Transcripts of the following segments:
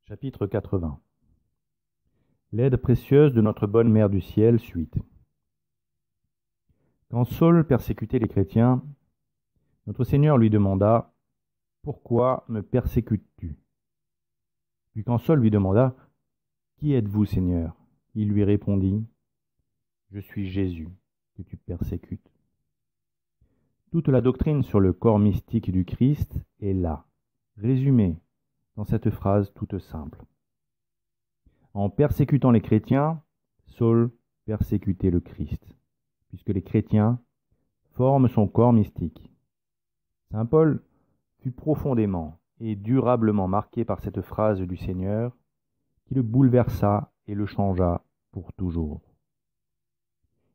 Chapitre 80. L'aide précieuse de notre bonne Mère du ciel, suite. Quand Saul persécutait les chrétiens, notre Seigneur lui demanda « Pourquoi me persécutes-tu » Puis quand Saul lui demanda « Qui êtes-vous, Seigneur » il lui répondit « Je suis Jésus que tu persécutes ». Toute la doctrine sur le corps mystique du Christ est là, résumée dans cette phrase toute simple. En persécutant les chrétiens, Saul persécutait le Christ, puisque les chrétiens forment son corps mystique. Saint Paul fut profondément et durablement marqué par cette phrase du Seigneur, qui le bouleversa et le changea pour toujours.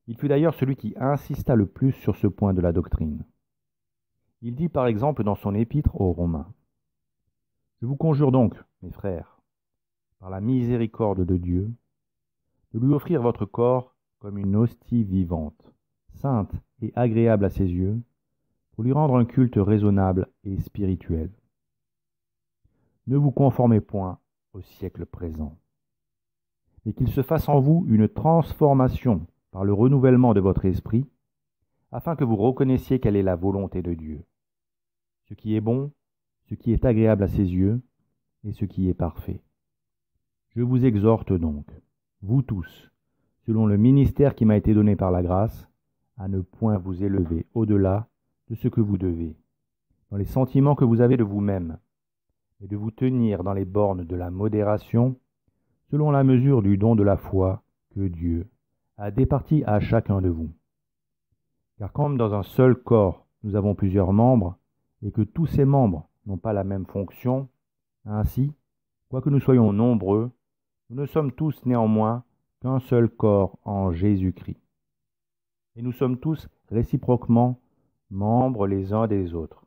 Il fut d'ailleurs celui qui insista le plus sur ce point de la doctrine. Il dit par exemple dans son épître aux Romains : « Je vous conjure donc, mes frères, par la miséricorde de Dieu, de lui offrir votre corps comme une hostie vivante, sainte et agréable à ses yeux, pour lui rendre un culte raisonnable et spirituel. Ne vous conformez point au siècle présent, mais qu'il se fasse en vous une transformation par le renouvellement de votre esprit, afin que vous reconnaissiez quelle est la volonté de Dieu, ce qui est bon, ce qui est agréable à ses yeux, et ce qui est parfait. Je vous exhorte donc, vous tous, selon le ministère qui m'a été donné par la grâce, à ne point vous élever au-delà de ce que vous devez, dans les sentiments que vous avez de vous-même, et de vous tenir dans les bornes de la modération, selon la mesure du don de la foi que Dieu a départi à chacun de vous. Car comme dans un seul corps nous avons plusieurs membres, et que tous ces membres n'ont pas la même fonction, ainsi, quoique nous soyons nombreux, nous ne sommes tous néanmoins qu'un seul corps en Jésus-Christ. Et nous sommes tous réciproquement membres les uns des autres.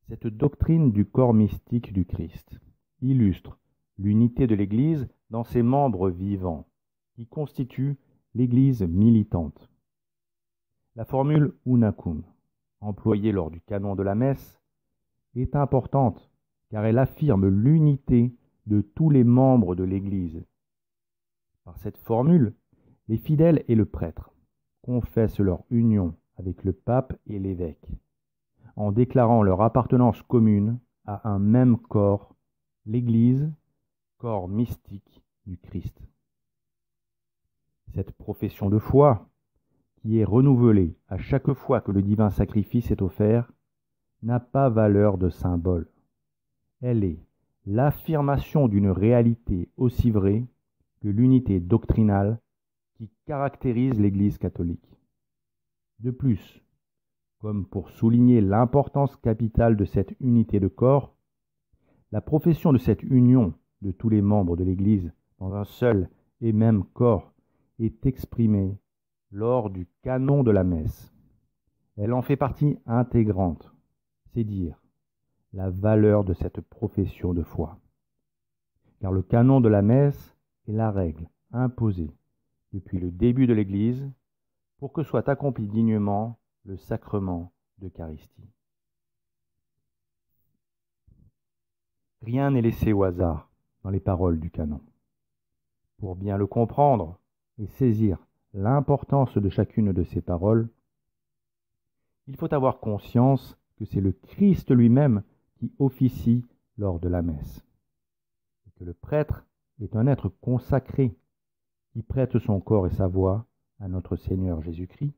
Cette doctrine du corps mystique du Christ illustre l'unité de l'Église dans ses membres vivants, qui constituent l'Église militante. La formule unacum, employée lors du canon de la messe, est importante car elle affirme l'unité de tous les membres de l'Église. Par cette formule, les fidèles et le prêtre confessent leur union avec le pape et l'évêque, en déclarant leur appartenance commune à un même corps, l'Église, corps mystique du Christ. Cette profession de foi, qui est renouvelée à chaque fois que le divin sacrifice est offert, n'a pas valeur de symbole. Elle est l'affirmation d'une réalité aussi vraie que l'unité doctrinale qui caractérise l'Église catholique. De plus, comme pour souligner l'importance capitale de cette unité de corps, la profession de cette union de tous les membres de l'Église dans un seul et même corps est exprimée lors du canon de la messe. Elle en fait partie intégrante, c'est dire la valeur de cette profession de foi. Car le canon de la messe est la règle imposée depuis le début de l'Église pour que soit accompli dignement le sacrement d'Eucharistie. Rien n'est laissé au hasard dans les paroles du canon. Pour bien le comprendre et saisir l'importance de chacune de ces paroles, il faut avoir conscience que c'est le Christ lui-même qui officie lors de la messe, et que le prêtre est un être consacré qui prête son corps et sa voix à notre Seigneur Jésus-Christ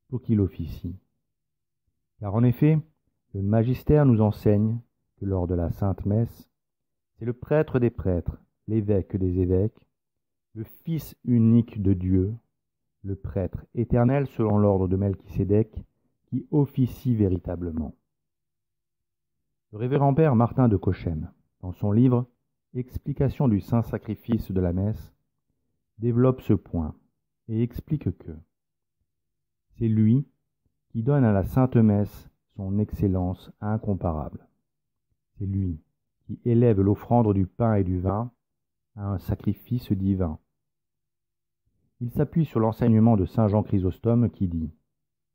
pour qu'il officie. Car en effet, le magistère nous enseigne que lors de la Sainte Messe, c'est le prêtre des prêtres, l'évêque des évêques, le Fils unique de Dieu, le prêtre éternel selon l'ordre de Melchisédek, qui officie véritablement. Le révérend père Martin de Cochem, dans son livre « Explication du saint sacrifice de la messe », développe ce point et explique que c'est lui qui donne à la Sainte Messe son excellence incomparable. C'est lui qui élève l'offrande du pain et du vin à un sacrifice divin. Il s'appuie sur l'enseignement de saint Jean Chrysostome qui dit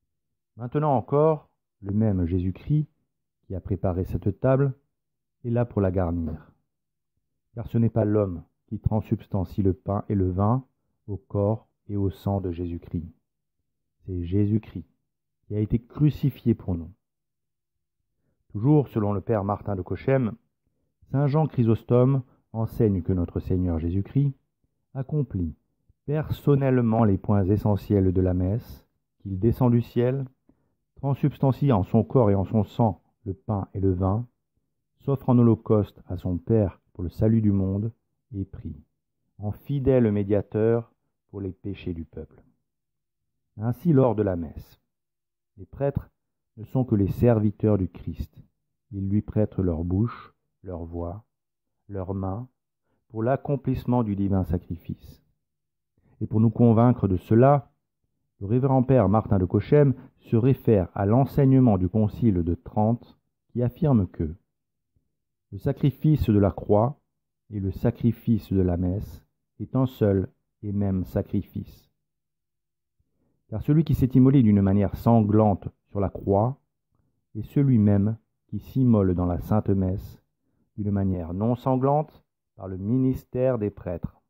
« Maintenant encore, le même Jésus-Christ, qui a préparé cette table, est là pour la garnir. car ce n'est pas l'homme qui transubstantie le pain et le vin au corps et au sang de Jésus-Christ. C'est Jésus-Christ qui a été crucifié pour nous. Toujours selon le père Martin de Cochem, saint Jean Chrysostome enseigne que notre Seigneur Jésus-Christ accomplit personnellement les points essentiels de la messe, qu'il descend du ciel, transubstancie en son corps et en son sang le pain et le vin, s'offre en holocauste à son Père pour le salut du monde, et prie, en fidèle médiateur pour les péchés du peuple. Ainsi, lors de la messe, les prêtres ne sont que les serviteurs du Christ. Ils lui prêtent leur bouche, leur voix, leurs mains, pour l'accomplissement du divin sacrifice. Et pour nous convaincre de cela, le révérend père Martin de Cochem se réfère à l'enseignement du Concile de Trente qui affirme que le sacrifice de la croix et le sacrifice de la messe est un seul et même sacrifice. Car celui qui s'est immolé d'une manière sanglante sur la croix est celui-même qui s'immole dans la Sainte Messe d'une manière non sanglante par le ministère des prêtres.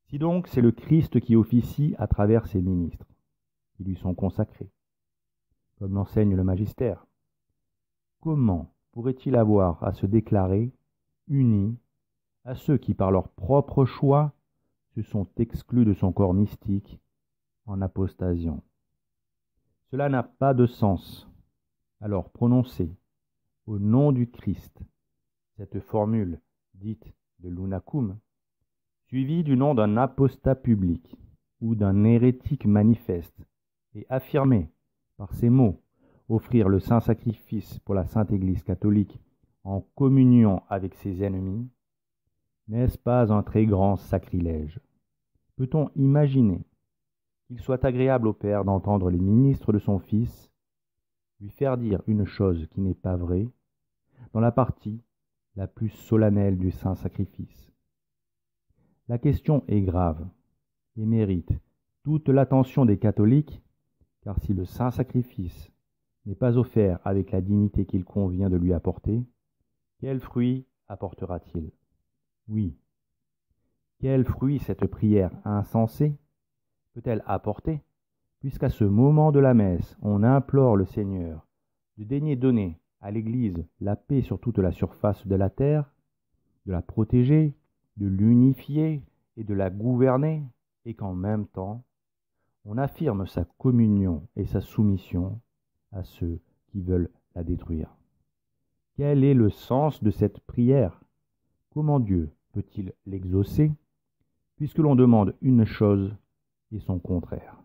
Si donc c'est le Christ qui officie à travers ses ministres, qui lui sont consacrés, comme l'enseigne le magistère, comment pourrait-il avoir à se déclarer uni à ceux qui, par leur propre choix, se sont exclus de son corps mystique en apostasiant? Cela n'a pas de sens. Alors prononcez, au nom du Christ, cette formule dite de l'unacum, suivie du nom d'un apostat public ou d'un hérétique manifeste, et affirmez par ces mots offrir le saint sacrifice pour la Sainte Église catholique en communion avec ses ennemis, n'est-ce pas un très grand sacrilège? Peut-on imaginer qu'il soit agréable au Père d'entendre les ministres de son Fils lui faire dire une chose qui n'est pas vraie dans la partie la plus solennelle du saint sacrifice? La question est grave et mérite toute l'attention des catholiques, car si le saint sacrifice n'est pas offert avec la dignité qu'il convient de lui apporter, quel fruit apportera-t-il? Oui, quel fruit cette prière insensée peut-elle apporter, puisqu'à ce moment de la messe, on implore le Seigneur de daigner donner à l'Église la paix sur toute la surface de la terre, de la protéger, de l'unifier et de la gouverner, et qu'en même temps, on affirme sa communion et sa soumission à ceux qui veulent la détruire. Quel est le sens de cette prière? Comment Dieu peut-il l'exaucer, puisque l'on demande une chose et son contraire?